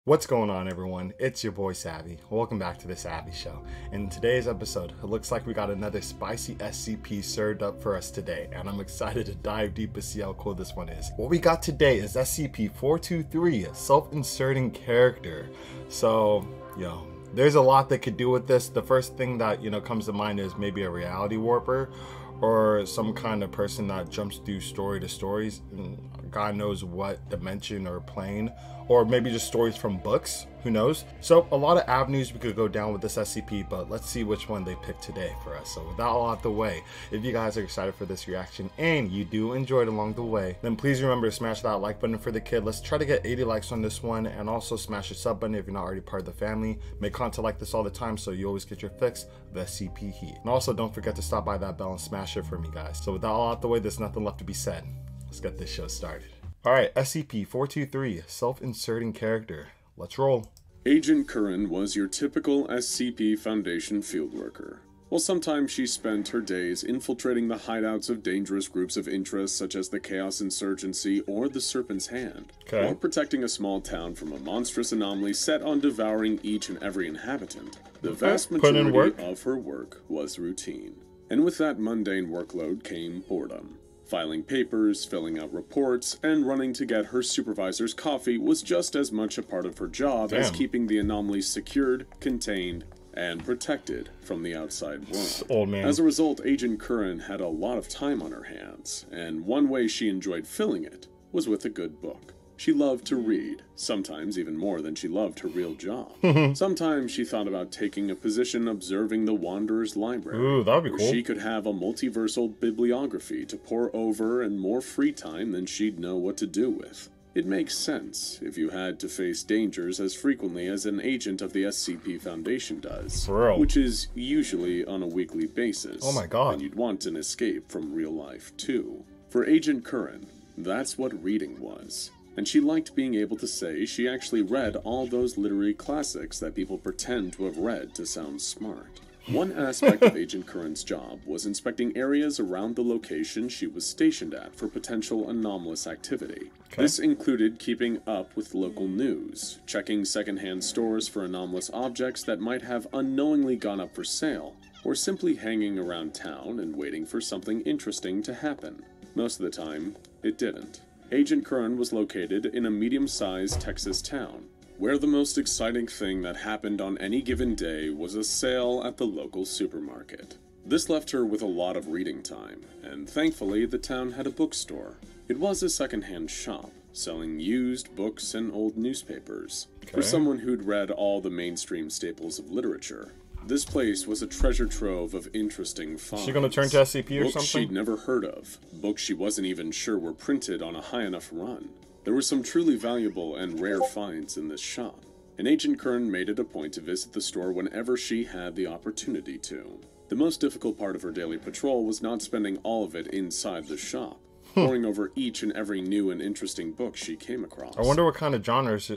What's going on, everyone? It's your boy Savvy. Welcome back to the Savvy Show. In today's episode, it looks like we got another spicy SCP served up for us today, and I'm excited to dive deep and see how cool this one is. What we got today is SCP-423, a self-inserting character. So, there's a lot that could do with this. The first thing that, comes to mind is maybe a reality warper, or some kind of person that jumps through story to stories, God knows what dimension or plane, or maybe just stories from books, who knows? So a lot of avenues we could go down with this SCP, but let's see which one they picked today for us. So without all out the way, if you guys are excited for this reaction and you do enjoy it along the way, then please remember to smash that like button for the kid. Let's try to get 80 likes on this one, and also smash the sub button if you're not already part of the family. Make content like this all the time so you always get your fix of SCP heat. And also don't forget to stop by that bell and smash it for me, guys. So without all out the way, there's nothing left to be said. Let's get this show started. Alright, SCP-423, self-inserting character. Let's roll. Agent Curran was your typical SCP Foundation field worker. While sometimes she spent her days infiltrating the hideouts of dangerous groups of interest such as the Chaos Insurgency or the Serpent's Hand, or protecting a small town from a monstrous anomaly set on devouring each and every inhabitant, the vast majority of her work was routine. And with that mundane workload came boredom. Filing papers, filling out reports, and running to get her supervisor's coffee was just as much a part of her job as keeping the anomaly secured, contained, and protected from the outside world. As a result, Agent Curran had a lot of time on her hands, and one way she enjoyed filling it was with a good book. She loved to read, sometimes even more than she loved her real job. Sometimes she thought about taking a position observing the Wanderer's Library. Ooh, that'd be cool. Where she could have a multiversal bibliography to pore over and more free time than she'd know what to do with. It makes sense if you had to face dangers as frequently as an agent of the SCP Foundation does, which is usually on a weekly basis. Oh my god. And you'd want an escape from real life too. For Agent Curran, that's what reading was. And she liked being able to say she actually read all those literary classics that people pretend to have read to sound smart. One aspect of Agent Curran's job was inspecting areas around the location she was stationed at for potential anomalous activity. This included keeping up with local news, checking secondhand stores for anomalous objects that might have unknowingly gone up for sale, or simply hanging around town and waiting for something interesting to happen. Most of the time, it didn't. Agent Curran was located in a medium-sized Texas town, where the most exciting thing that happened on any given day was a sale at the local supermarket. This left her with a lot of reading time, and thankfully the town had a bookstore. It was a second-hand shop, selling used books and old newspapers. For someone who'd read all the mainstream staples of literature, this place was a treasure trove of interesting finds. Is she gonna turn to SCP or books something? She'd never heard of, books she wasn't even sure were printed on a high enough run. There were some truly valuable and rare finds in this shop, and Agent Curran made it a point to visit the store whenever she had the opportunity to. The most difficult part of her daily patrol was not spending all of it inside the shop, poring over each and every new and interesting book she came across. I wonder what kind of genres.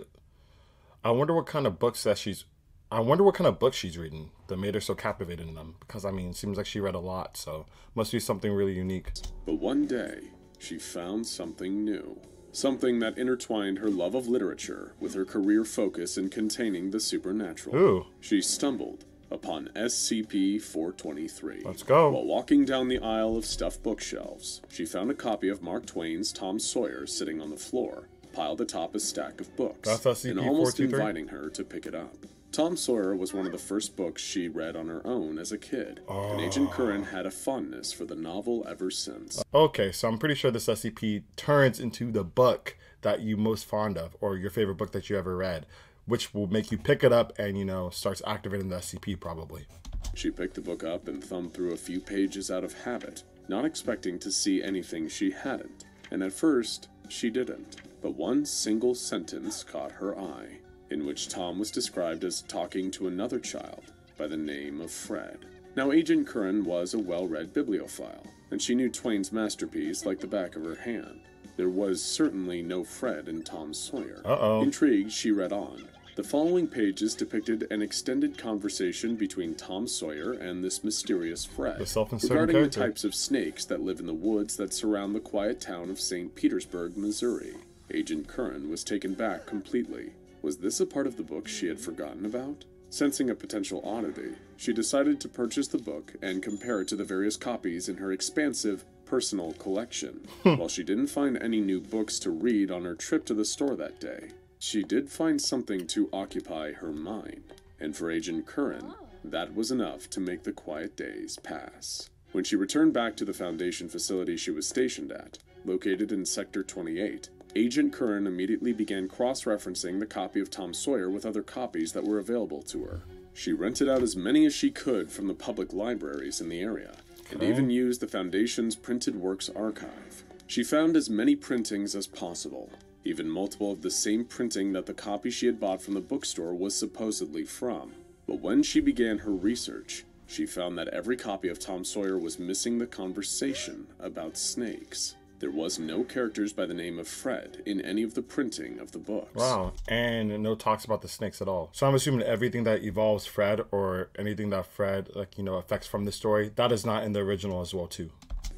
I wonder what kind of books she's reading that made her so captivated in them. Because, it seems like she read a lot, so must be something really unique. But one day, she found something new. Something that intertwined her love of literature with her career focus in containing the supernatural. Ooh. She stumbled upon SCP-423. Let's go. While walking down the aisle of stuffed bookshelves, she found a copy of Mark Twain's Tom Sawyer sitting on the floor, piled atop a stack of books, and almost inviting her to pick it up. Tom Sawyer was one of the first books she read on her own as a kid, and Agent Curran had a fondness for the novel ever since. Okay, so I'm pretty sure this SCP turns into the book that you most fond of, or your favorite book that you ever read, which will make you pick it up and, starts activating the SCP probably. She picked the book up and thumbed through a few pages out of habit, not expecting to see anything she hadn't. And at first, she didn't. But one single sentence caught her eye, in which Tom was described as talking to another child by the name of Fred. Now, Agent Curran was a well-read bibliophile, and she knew Twain's masterpiece like the back of her hand. There was certainly no Fred in Tom Sawyer. Intrigued, she read on. The following pages depicted an extended conversation between Tom Sawyer and this mysterious Fred regarding the types of snakes that live in the woods that surround the quiet town of St. Petersburg, Missouri. Agent Curran was taken back completely. Was this a part of the book she had forgotten about? Sensing a potential oddity, she decided to purchase the book and compare it to the various copies in her expansive personal collection. While she didn't find any new books to read on her trip to the store that day, she did find something to occupy her mind. And for Agent Curran, that was enough to make the quiet days pass. When she returned back to the Foundation facility she was stationed at, located in Sector 28, Agent Curran immediately began cross-referencing the copy of Tom Sawyer with other copies that were available to her. She rented out as many as she could from the public libraries in the area, and even used the Foundation's printed works archive. She found as many printings as possible, even multiple of the same printing that the copy she had bought from the bookstore was supposedly from. But when she began her research, she found that every copy of Tom Sawyer was missing the conversation about snakes. There was no characters by the name of Fred in any of the printing of the books. Wow, and no talks about the snakes at all. So I'm assuming everything that evolves Fred or anything that Fred, affects from the story, that is not in the original as well too.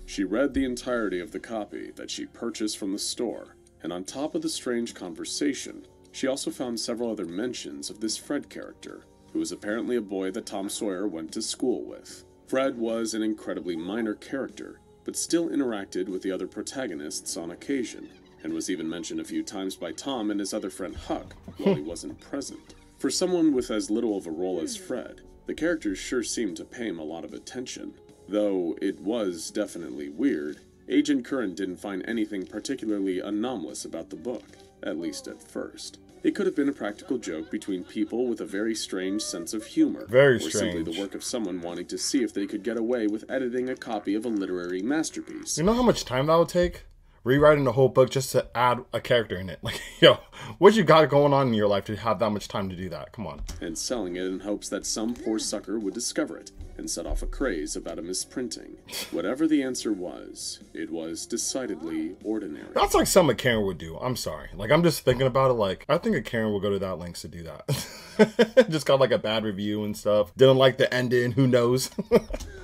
She read the entirety of the copy that she purchased from the store, and on top of the strange conversation, she also found several other mentions of this Fred character, who was apparently a boy that Tom Sawyer went to school with. Fred was an incredibly minor character, but still interacted with the other protagonists on occasion, and was even mentioned a few times by Tom and his other friend Huck while he wasn't present. For someone with as little of a role as Fred, the characters sure seemed to pay him a lot of attention. Though it was definitely weird, Agent Curran didn't find anything particularly anomalous about the book, at least at first. It could have been a practical joke between people with a very strange sense of humor. Very or strange. simply the work of someone wanting to see if they could get away with editing a copy of a literary masterpiece. You know how much time that would take? Rewriting the whole book just to add a character in it. Like, yo, what you got going on in your life to have that much time to do that? Come on. And selling it in hopes that some poor sucker would discover it and set off a craze about a misprinting. Whatever the answer was, it was decidedly ordinary. That's like something a Karen would do. I'm sorry. Like, I'm just thinking about it. Like, I think a Karen would go to that lengths to do that. Just got like a bad review and stuff. Didn't like the ending. Who knows?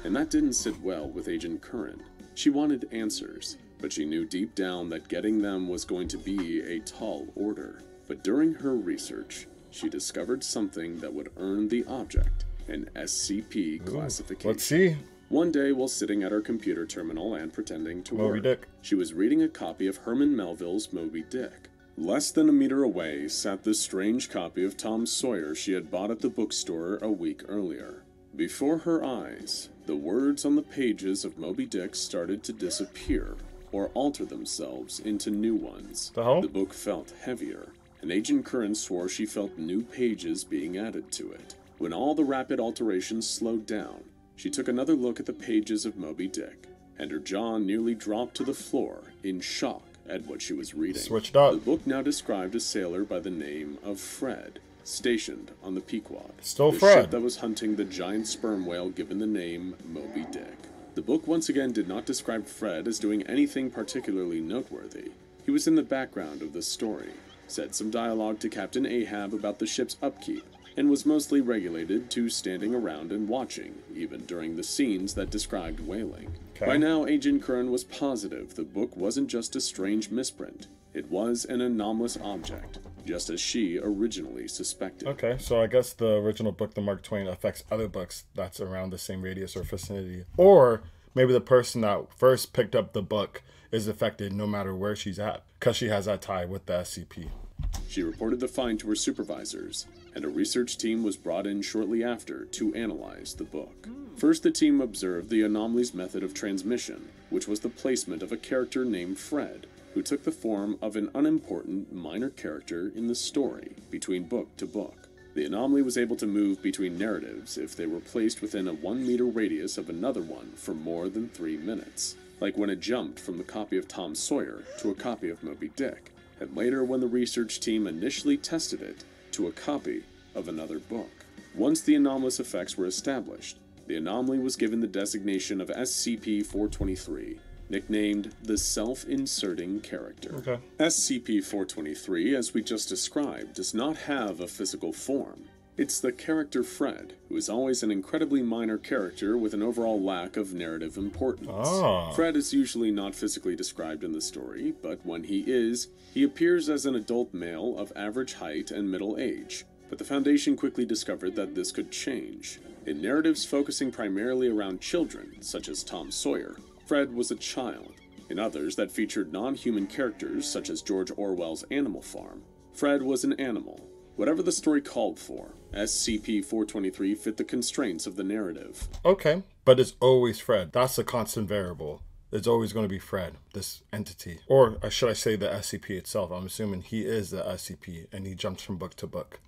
And that didn't sit well with Agent Curran. She wanted answers, but she knew deep down that getting them was going to be a tall order. But during her research, she discovered something that would earn the object an SCP classification. Let's see. One day, while sitting at her computer terminal and pretending to Moby work, Dick. she was reading a copy of Herman Melville's Moby Dick. Less than a meter away sat the strange copy of Tom Sawyer she had bought at the bookstore a week earlier. Before her eyes, the words on the pages of Moby Dick started to disappear or alter themselves into new ones. The hell? The book felt heavier, and Agent Curran swore she felt new pages being added to it. When all the rapid alterations slowed down, she took another look at the pages of Moby Dick, and her jaw nearly dropped to the floor in shock at what she was reading. Switched up. The book now described a sailor by the name of Fred, stationed on the Pequod, Still the Fred. ship that was hunting the giant sperm whale given the name Moby Dick. The book once again did not describe Fred as doing anything particularly noteworthy. He was in the background of the story, said some dialogue to Captain Ahab about the ship's upkeep, and was mostly regulated to standing around and watching, even during the scenes that described whaling. Okay. By now, Agent Curran was positive the book wasn't just a strange misprint. It was an anomalous object, just as she originally suspected. Okay, so I guess the original book, The Mark Twain, affects other books that's around the same radius or vicinity. Or maybe the person that first picked up the book is affected no matter where she's at, because she has that tie with the SCP. She reported the find to her supervisors, and a research team was brought in shortly after to analyze the book. First, the team observed the anomaly's method of transmission, which was the placement of a character named Fred, who took the form of an unimportant minor character in the story between book to book. The anomaly was able to move between narratives if they were placed within a 1-meter radius of another one for more than 3 minutes, like when it jumped from the copy of Tom Sawyer to a copy of Moby Dick, and later when the research team initially tested it to a copy of another book. Once the anomalous effects were established, the anomaly was given the designation of SCP-423, nicknamed the Self-Inserting Character. Okay. SCP-423, as we just described, does not have a physical form. It's the character Fred, who is always an incredibly minor character with an overall lack of narrative importance. Oh. Fred is usually not physically described in the story, but when he is, he appears as an adult male of average height and middle age. But the Foundation quickly discovered that this could change. In narratives focusing primarily around children, such as Tom Sawyer, Fred was a child. In others that featured non-human characters, such as George Orwell's Animal Farm, Fred was an animal. Whatever the story called for, SCP-423 fit the constraints of the narrative. Okay, but it's always Fred. That's a constant variable. It's always going to be Fred, this entity. Or should I say the SCP itself? I'm assuming he is the SCP and he jumps from book to book.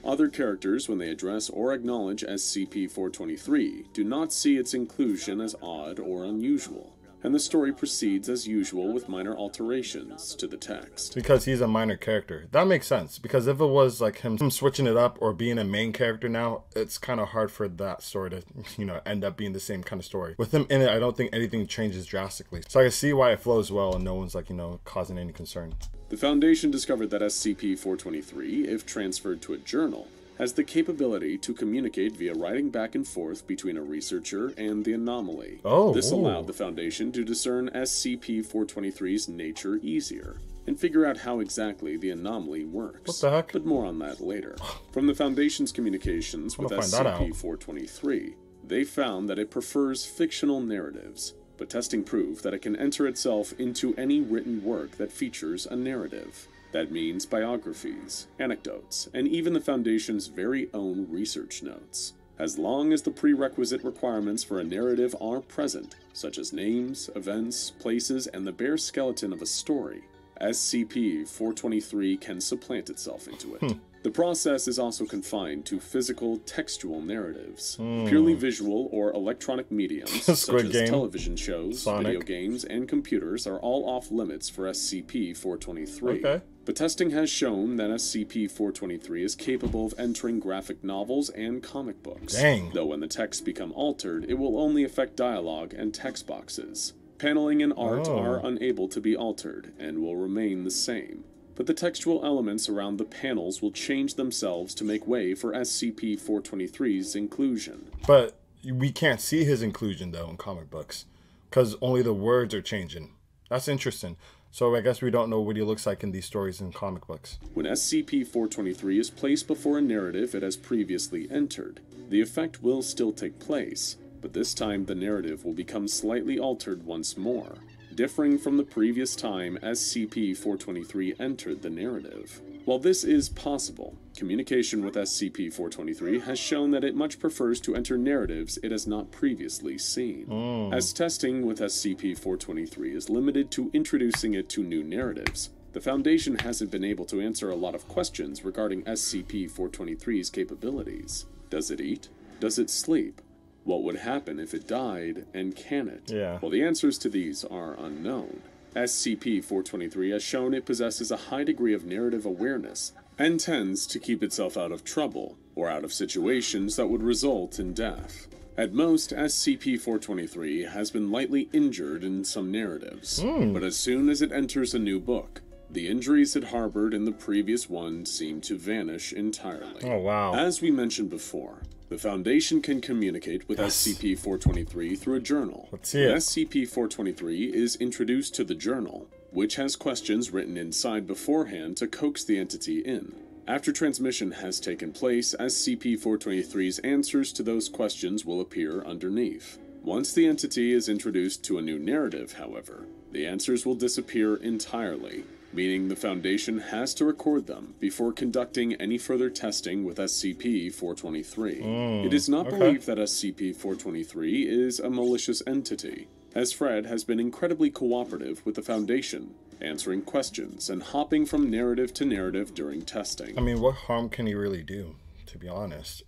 Other characters, when they address or acknowledge SCP-423, do not see its inclusion as odd or unusual, and the story proceeds as usual with minor alterations to the text. Because he's a minor character. That makes sense, because if it was like him switching it up or being a main character now, it's kind of hard for that story to, end up being the same kind of story. With him in it, I don't think anything changes drastically. So I can see why it flows well and no one's like, causing any concern. The Foundation discovered that SCP-423, if transferred to a journal, has the capability to communicate via writing back and forth between a researcher and the anomaly. This allowed the Foundation to discern SCP-423's nature easier, and figure out how exactly the anomaly works. What the heck? But more on that later. From the Foundation's communications with SCP-423, they found that it prefers fictional narratives, but testing proved that it can enter itself into any written work that features a narrative. That means biographies, anecdotes, and even the Foundation's very own research notes. As long as the prerequisite requirements for a narrative are present, such as names, events, places, and the bare skeleton of a story, SCP-423 can supplant itself into it. The process is also confined to physical, textual narratives. Purely visual or electronic mediums, such as television shows, video games, and computers are all off limits for SCP-423. Okay. But testing has shown that SCP-423 is capable of entering graphic novels and comic books. Dang. Though when the texts become altered, it will only affect dialogue and text boxes. Paneling and art are unable to be altered, and will remain the same. But the textual elements around the panels will change themselves to make way for SCP-423's inclusion. But we can't see his inclusion, though, in comic books, because only the words are changing. That's interesting. So I guess we don't know what he looks like in these stories in comic books. When SCP-423 is placed before a narrative it has previously entered, the effect will still take place, but this time the narrative will become slightly altered once more, differing from the previous time SCP-423 entered the narrative. While this is possible, communication with SCP-423 has shown that it much prefers to enter narratives it has not previously seen. As testing with SCP-423 is limited to introducing it to new narratives, the Foundation hasn't been able to answer a lot of questions regarding SCP-423's capabilities. Does it eat? Does it sleep? What would happen if it died, and can it? Well, the answers to these are unknown. SCP-423 has shown it possesses a high degree of narrative awareness, and tends to keep itself out of trouble, or out of situations that would result in death. At most, SCP-423 has been lightly injured in some narratives, but as soon as it enters a new book, the injuries it harbored in the previous one seem to vanish entirely. Oh, wow. As we mentioned before, the Foundation can communicate with SCP-423 through a journal. Let's see it. SCP-423 is introduced to the journal, which has questions written inside beforehand to coax the entity in. After transmission has taken place, SCP-423's answers to those questions will appear underneath. Once the entity is introduced to a new narrative, however, the answers will disappear entirely, meaning the Foundation has to record them before conducting any further testing with SCP-423. It is not believed that SCP-423 is a malicious entity, as Fred has been incredibly cooperative with the Foundation, answering questions and hopping from narrative to narrative during testing. I mean, what harm can he really do, to be honest?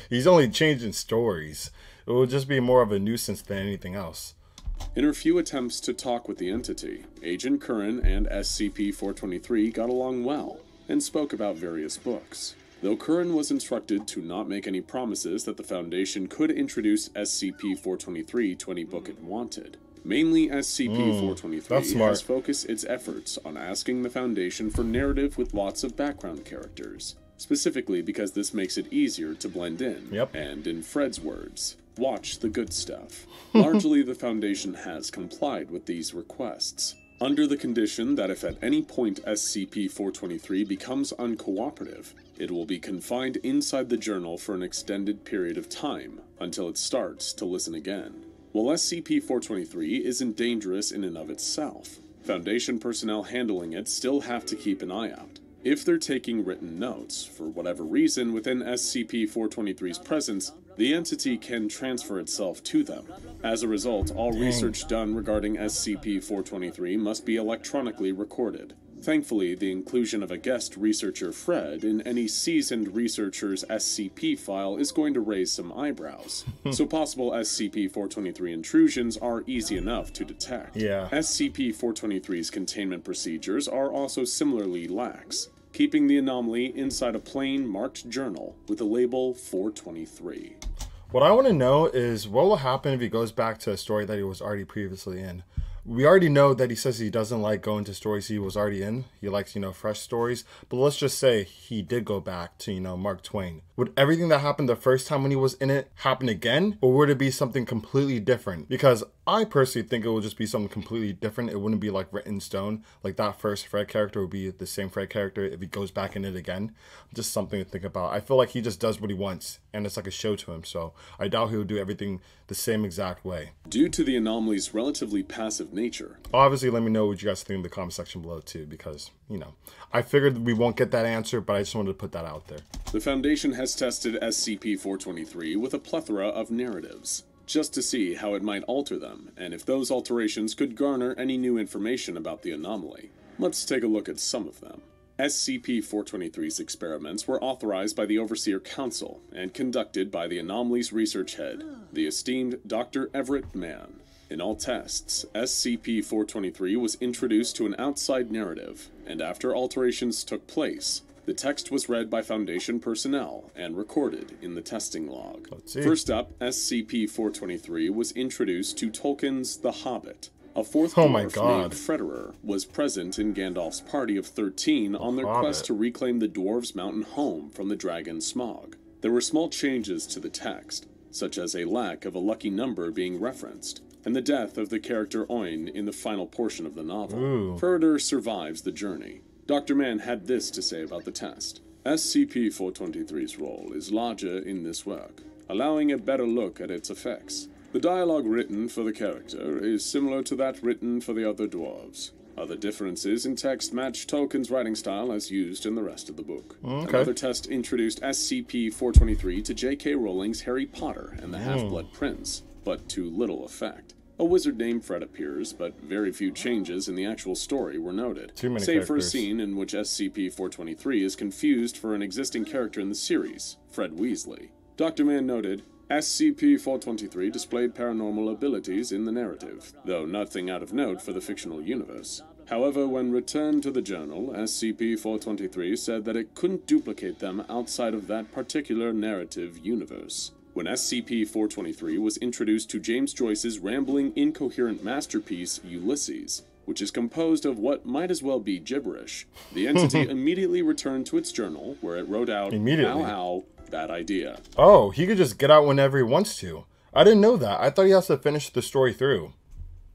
He's only changing stories. It will just be more of a nuisance than anything else. In her few attempts to talk with the entity, Agent Curran and SCP-423 got along well, and spoke about various books. Though Curran was instructed to not make any promises that the Foundation could introduce SCP-423 to any book it wanted, mainly SCP-423 has focused its efforts on asking the Foundation for narrative with lots of background characters. specifically because this makes it easier to blend in. Yep. And in Fred's words, watch the good stuff. Largely, the Foundation has complied with these requests, under the condition that if at any point SCP-423 becomes uncooperative, it will be confined inside the journal for an extended period of time, until it starts to listen again. While SCP-423 isn't dangerous in and of itself, Foundation personnel handling it still have to keep an eye out. If they're taking written notes, for whatever reason within SCP-423's presence, the entity can transfer itself to them. As a result, all research done regarding SCP-423 must be electronically recorded. Thankfully, the inclusion of a guest researcher, Fred, in any seasoned researcher's SCP file is going to raise some eyebrows. So possible SCP-423 intrusions are easy enough to detect. Yeah. SCP-423's containment procedures are also similarly lax, keeping the anomaly inside a plain marked journal with the label 423. What I want to know is what will happen if he goes back to a story that he was already previously in. We already know that he says he doesn't like going to stories he was already in. He likes, fresh stories. But let's just say he did go back to, Mark Twain. Would everything that happened the first time when he was in it happen again? Or would it be something completely different? Because I personally think it will just be something completely different. It wouldn't be like written in stone. Like that first Fred character would be the same Fred character if he goes back in it again. Just something to think about. I feel like he just does what he wants. And it's like a show to him. So I doubt he would do everything the same exact way. Due to the anomaly's relatively passive nature. Obviously, let me know what you guys think in the comment section below too, because, I figured we won't get that answer, but I just wanted to put that out there. The Foundation has tested SCP-423 with a plethora of narratives, just to see how it might alter them, and if those alterations could garner any new information about the anomaly. Let's take a look at some of them. SCP-423's experiments were authorized by the Overseer Council and conducted by the anomaly's research head, the esteemed Dr. Everett Mann. In all tests, SCP-423 was introduced to an outside narrative, and after alterations took place, the text was read by Foundation personnel and recorded in the testing log. First up, SCP-423 was introduced to Tolkien's The Hobbit. A fourth dwarf named Frederer was present in Gandalf's party of 13 on their quest to reclaim the dwarves' mountain home from the dragon Smaug. There were small changes to the text, such as a lack of a lucky number being referenced, and the death of the character Oin in the final portion of the novel. Frederer survives the journey. Dr. Mann had this to say about the test. SCP-423's role is larger in this work, allowing a better look at its effects. The dialogue written for the character is similar to that written for the other dwarves. Other differences in text match Tolkien's writing style as used in the rest of the book. Another test introduced SCP-423 to J.K. Rowling's Harry Potter and the Half-Blood Prince, but to little effect. A wizard named Fred appears, but very few changes in the actual story were noted, save for a scene in which SCP-423 is confused for an existing character in the series, Fred Weasley. Dr. Mann noted, SCP-423 displayed paranormal abilities in the narrative, though nothing out of note for the fictional universe. However, when returned to the journal, SCP-423 said that it couldn't duplicate them outside of that particular narrative universe. When SCP-423 was introduced to James Joyce's rambling, incoherent masterpiece, Ulysses, which is composed of what might as well be gibberish, the entity immediately returned to its journal, where it wrote out, ow, bad idea. Oh, he could just get out whenever he wants to. I didn't know that. I thought he has to finish the story through.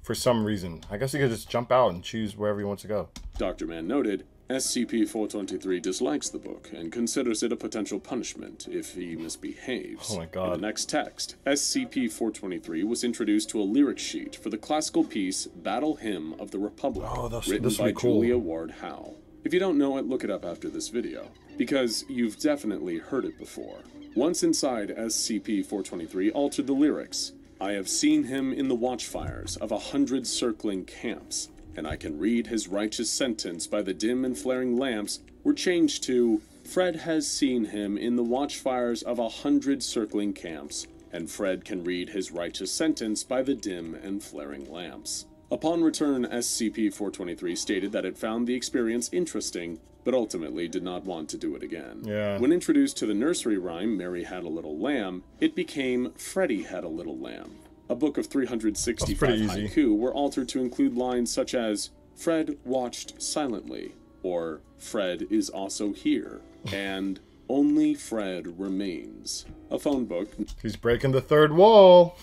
For some reason. I guess he could just jump out and choose wherever he wants to go. Dr. Mann noted, SCP-423 dislikes the book and considers it a potential punishment if he misbehaves. Oh my god. In the next text, SCP-423 was introduced to a lyric sheet for the classical piece Battle Hymn of the Republic, written by Julia Ward Howe. If you don't know it, look it up after this video, because you've definitely heard it before. Once inside, SCP-423 altered the lyrics. I have seen him in the watchfires of 100 circling camps, and I can read his righteous sentence by the dim and flaring lamps, were changed to, Fred has seen him in the watchfires of 100 circling camps, and Fred can read his righteous sentence by the dim and flaring lamps. Upon return, SCP-423 stated that it found the experience interesting, but ultimately did not want to do it again. When introduced to the nursery rhyme, Mary Had a Little Lamb, it became Freddie Had a Little Lamb. A book of 365 haiku were altered to include lines such as, Fred watched silently, or Fred is also here, and Only Fred Remains. A phone book He's breaking the third wall.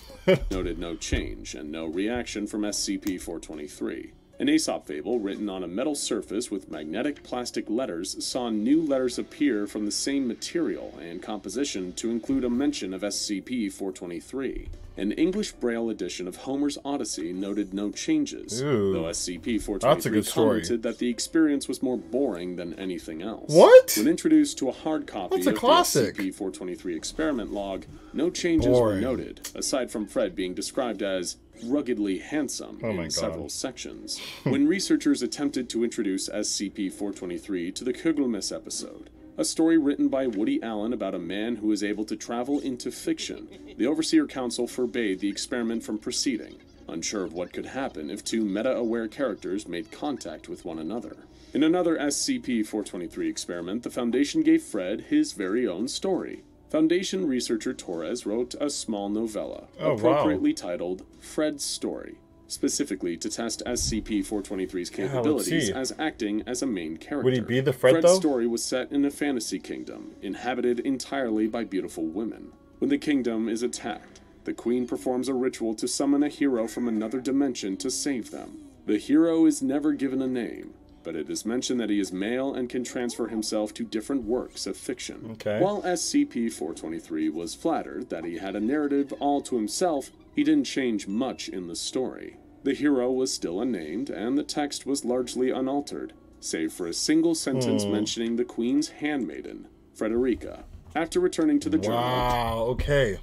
noted no change and no reaction from SCP-423. An Aesop fable written on a metal surface with magnetic plastic letters saw new letters appear from the same material and composition to include a mention of SCP-423. An English Braille edition of Homer's Odyssey noted no changes, Ooh, though that's a SCP-423 good story. commented that the experience was more boring than anything else. What? When introduced to a hard copy That's a of classic. the SCP-423 experiment log, no changes Boring. were noted, aside from Fred being described as ruggedly handsome Oh my in God. several sections. When researchers attempted to introduce SCP-423 to the Kugelmiss episode, a story written by Woody Allen about a man who is able to travel into fiction, the Overseer Council forbade the experiment from proceeding, unsure of what could happen if two meta-aware characters made contact with one another. In another SCP-423 experiment, the Foundation gave Fred his very own story. Foundation researcher Torres wrote a small novella, Oh, wow. appropriately titled Fred's Story, specifically to test SCP-423's capabilities see. as acting as a main character. Would he be the Fred, Fred's though? story was set in a fantasy kingdom, inhabited entirely by beautiful women. When the kingdom is attacked, the queen performs a ritual to summon a hero from another dimension to save them. The hero is never given a name, but it is mentioned that he is male and can transfer himself to different works of fiction. Okay. While SCP-423 was flattered that he had a narrative all to himself, he didn't change much in the story. The hero was still unnamed, and the text was largely unaltered, save for a single sentence mentioning the queen's handmaiden, Frederica. After returning to the journal, Wow, okay.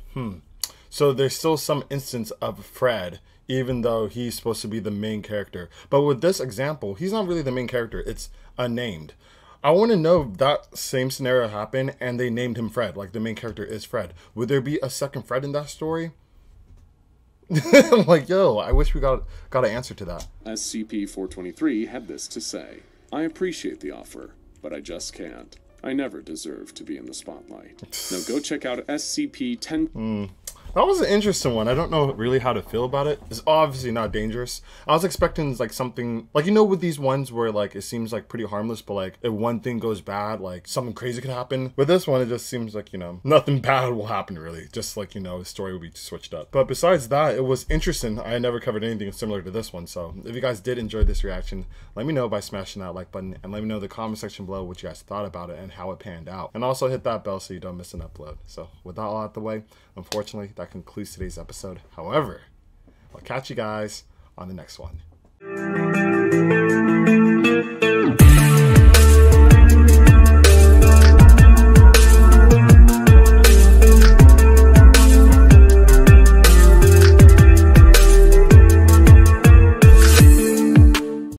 So there's still some instance of Fred, even though he's supposed to be the main character. But with this example, he's not really the main character. It's unnamed. I want to know if that same scenario happened and they named him Fred, like the main character is Fred. Would there be a second Fred in that story? I'm like, yo, I wish we got an answer to that. SCP-423 had this to say: I appreciate the offer, but I just can't. I never deserve to be in the spotlight. Now go check out SCP-10... That was an interesting one. I don't know really how to feel about it. It's obviously not dangerous. I was expecting like something, like, you know, with these ones where like it seems like pretty harmless, but like if one thing goes bad, like something crazy could happen. With this one, it just seems like, you know, nothing bad will happen really. Just like, you know, the story will be switched up. But besides that, it was interesting. I never covered anything similar to this one. So if you guys did enjoy this reaction, let me know by smashing that like button, and let me know in the comment section below what you guys thought about it and how it panned out. And also hit that bell so you don't miss an upload. So with that all out the way, unfortunately, that concludes today's episode. However, I'll catch you guys on the next one.